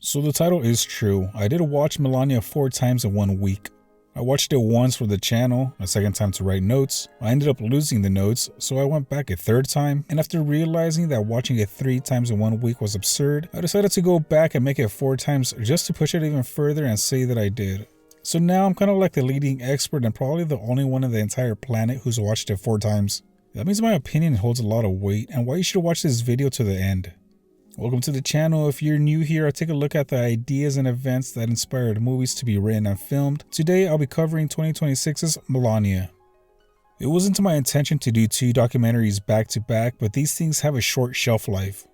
So the title is true. I did watch Melania 4 times in 1 week. I watched it once for the channel, a second time to write notes. I ended up losing the notes, so I went back a third time, and after realizing that watching it 3 times in 1 week was absurd, I decided to go back and make it 4 times just to push it even further and say that I did. So now I'm kind of like the leading expert and probably the only one on the entire planet who's watched it 4 times. That means my opinion holds a lot of weight and why you should watch this video to the end. Welcome to the channel. If you're new here, I take a look at the ideas and events that inspired movies to be written and filmed. Today, I'll be covering 2026's Melania. It wasn't my intention to do 2 documentaries back to back, but these things have a short shelf life.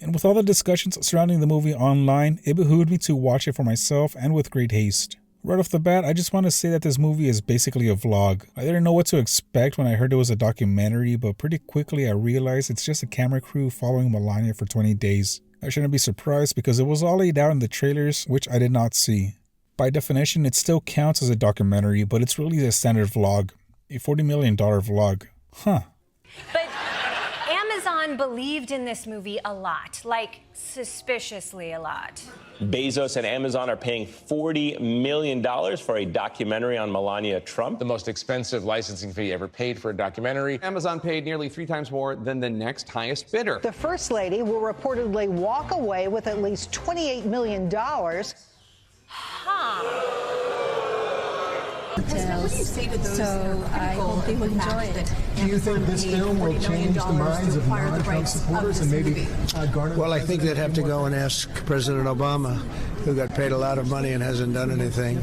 And with all the discussions surrounding the movie online, it behooved me to watch it for myself and with great haste. Right off the bat, I just want to say that this movie is basically a vlog. I didn't know what to expect when I heard it was a documentary, but pretty quickly I realized it's just a camera crew following Melania for 20 days. I shouldn't be surprised because it was all laid out in the trailers, which I did not see. By definition, it still counts as a documentary, but it's really a standard vlog. A $40 million vlog. Huh. But Amazon believed in this movie a lot, like suspiciously a lot. Bezos and Amazon are paying $40 million for a documentary on Melania Trump. The most expensive licensing fee ever paid for a documentary. Amazon paid nearly 3 times more than the next highest bidder. The First Lady will reportedly walk away with at least $28 million. So I hope they will enjoy it. Do you think this film will change the minds of non-Trump supporters and maybe garner? Well, I think they'd have to go and ask President Obama, who got paid a lot of money and hasn't done anything.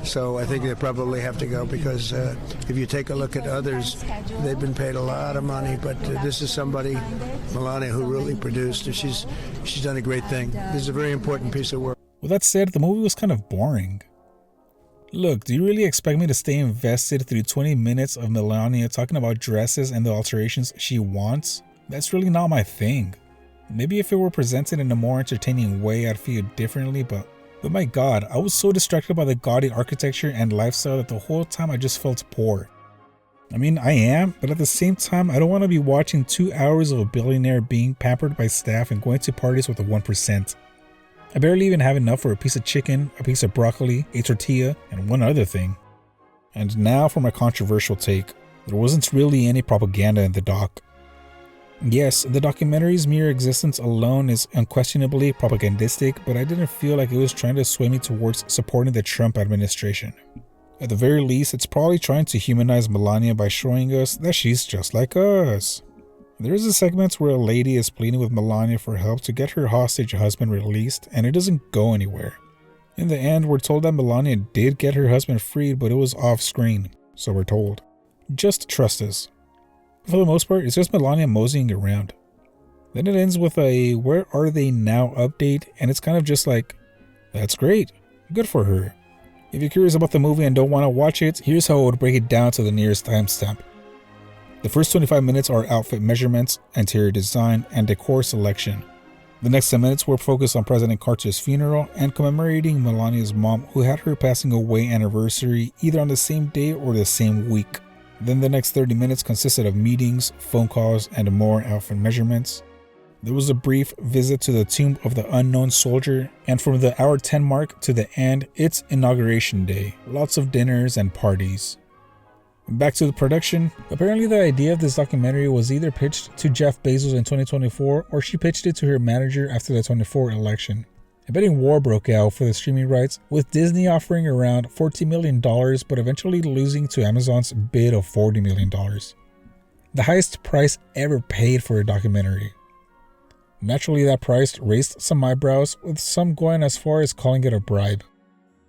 So I think they probably have to go because if you take a look at others, they've been paid a lot of money. But this is somebody, Melania, who really produced, and she's done a great thing. This is a very important piece of work. With that said, the movie was kind of boring. Look, do you really expect me to stay invested through 20 minutes of Melania talking about dresses and the alterations she wants? That's really not my thing. Maybe if it were presented in a more entertaining way, I'd feel differently, but my god, I was so distracted by the gaudy architecture and lifestyle that the whole time I just felt poor. I mean, I am, but at the same time, I don't want to be watching 2 hours of a billionaire being pampered by staff and going to parties with the 1%. I barely even have enough for a piece of chicken, a piece of broccoli, a tortilla, and one other thing. And now for my controversial take. There wasn't really any propaganda in the doc. Yes, the documentary's mere existence alone is unquestionably propagandistic, but I didn't feel like it was trying to sway me towards supporting the Trump administration. At the very least, it's probably trying to humanize Melania by showing us that she's just like us. There is a segment where a lady is pleading with Melania for help to get her hostage husband released, and it doesn't go anywhere. In the end, we're told that Melania did get her husband freed, but it was off screen, so we're told. Just trust us. For the most part, it's just Melania moseying around. Then it ends with a "where are they now" update, and it's kind of just like, that's great, good for her. If you're curious about the movie and don't want to watch it, here's how I would break it down to the nearest timestamp. The first 25 minutes are outfit measurements, interior design, and decor selection. The next 10 minutes were focused on President Carter's funeral and commemorating Melania's mom, who had her passing away anniversary either on the same day or the same week. Then the next 30 minutes consisted of meetings, phone calls, and more outfit measurements. There was a brief visit to the tomb of the unknown soldier, and from the hour 10 mark to the end, it's inauguration day. Lots of dinners and parties. Back to the production. Apparently the idea of this documentary was either pitched to Jeff Bezos in 2024 or she pitched it to her manager after the 2024 election. A bidding war broke out for the streaming rights, with Disney offering around $40 million but eventually losing to Amazon's bid of $40 million. The highest price ever paid for a documentary. Naturally, that price raised some eyebrows, with some going as far as calling it a bribe.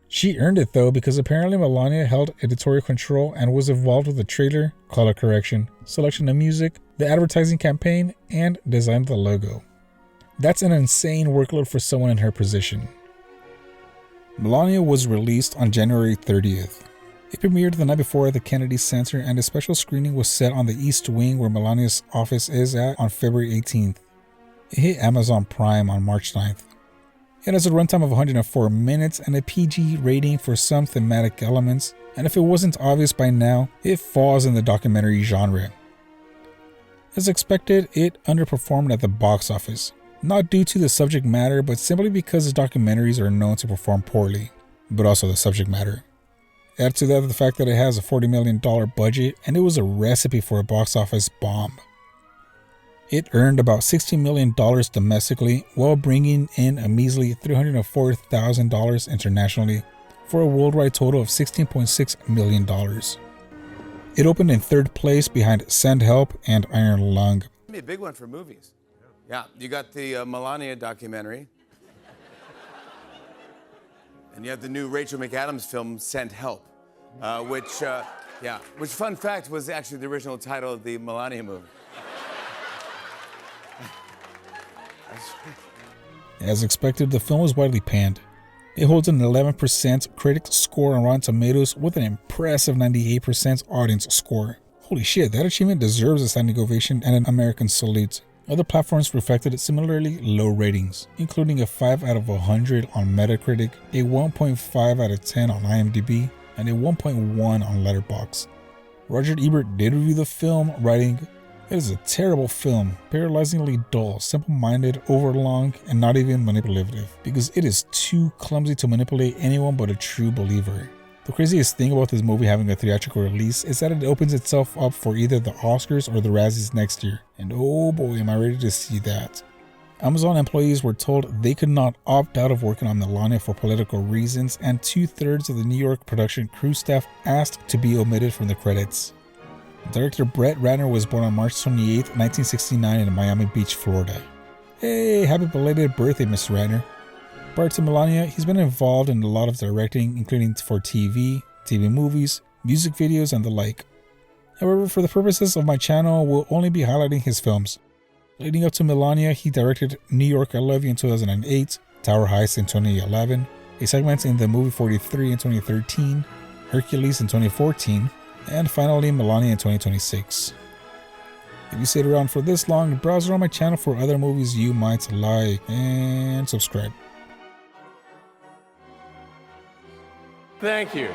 She earned it though, because apparently Melania held editorial control and was involved with the trailer, color correction, selection of music, the advertising campaign, and designed the logo. That's an insane workload for someone in her position. Melania was released on January 30th. It premiered the night before at the Kennedy Center, and a special screening was set on the East Wing where Melania's office is at on February 18th. It hit Amazon Prime on March 9th. It has a runtime of 104 minutes and a PG rating for some thematic elements, and if it wasn't obvious by now, it falls in the documentary genre. As expected, it underperformed at the box office. Not due to the subject matter, but simply because his documentaries are known to perform poorly, but also the subject matter. Add to that the fact that it has a $40 million budget, and it was a recipe for a box office bomb. It earned about $16 million domestically, while bringing in a measly $304,000 internationally, for a worldwide total of $16.6 million. It opened in third place behind Send Help and Iron Lung. A big one for movies. Yeah, you got the Melania documentary. And you have the new Rachel McAdams film, Send Help, which fun fact, was actually the original title of the Melania movie. As expected, the film was widely panned. It holds an 11% critic score on Rotten Tomatoes with an impressive 98% audience score. Holy shit, that achievement deserves a standing ovation and an American salute. Other platforms reflected similarly low ratings, including a 5 out of 100 on Metacritic, a 1.5 out of 10 on IMDb, and a 1.1 on Letterboxd. Roger Ebert did review the film, writing, "It is a terrible film, paralyzingly dull, simple-minded, overlong, and not even manipulative, because it is too clumsy to manipulate anyone but a true believer." The craziest thing about this movie having a theatrical release is that it opens itself up for either the Oscars or the Razzies next year, and oh boy am I ready to see that. Amazon employees were told they could not opt out of working on Melania for political reasons, and 2/3 of the New York production crew staff asked to be omitted from the credits. Director Brett Ratner was born on March 28, 1969 in Miami Beach, Florida. Hey, happy belated birthday, Mr. Ratner. Prior to Melania, he's been involved in a lot of directing, including for TV movies, music videos, and the like. However, for the purposes of my channel, we'll only be highlighting his films. Leading up to Melania, he directed New York I Love You in 2008, Tower Heist in 2011, a segment in the movie 43 in 2013, Hercules in 2014, and finally Melania in 2026. If you stayed around for this long, browse around my channel for other movies you might like, and subscribe. Thank you.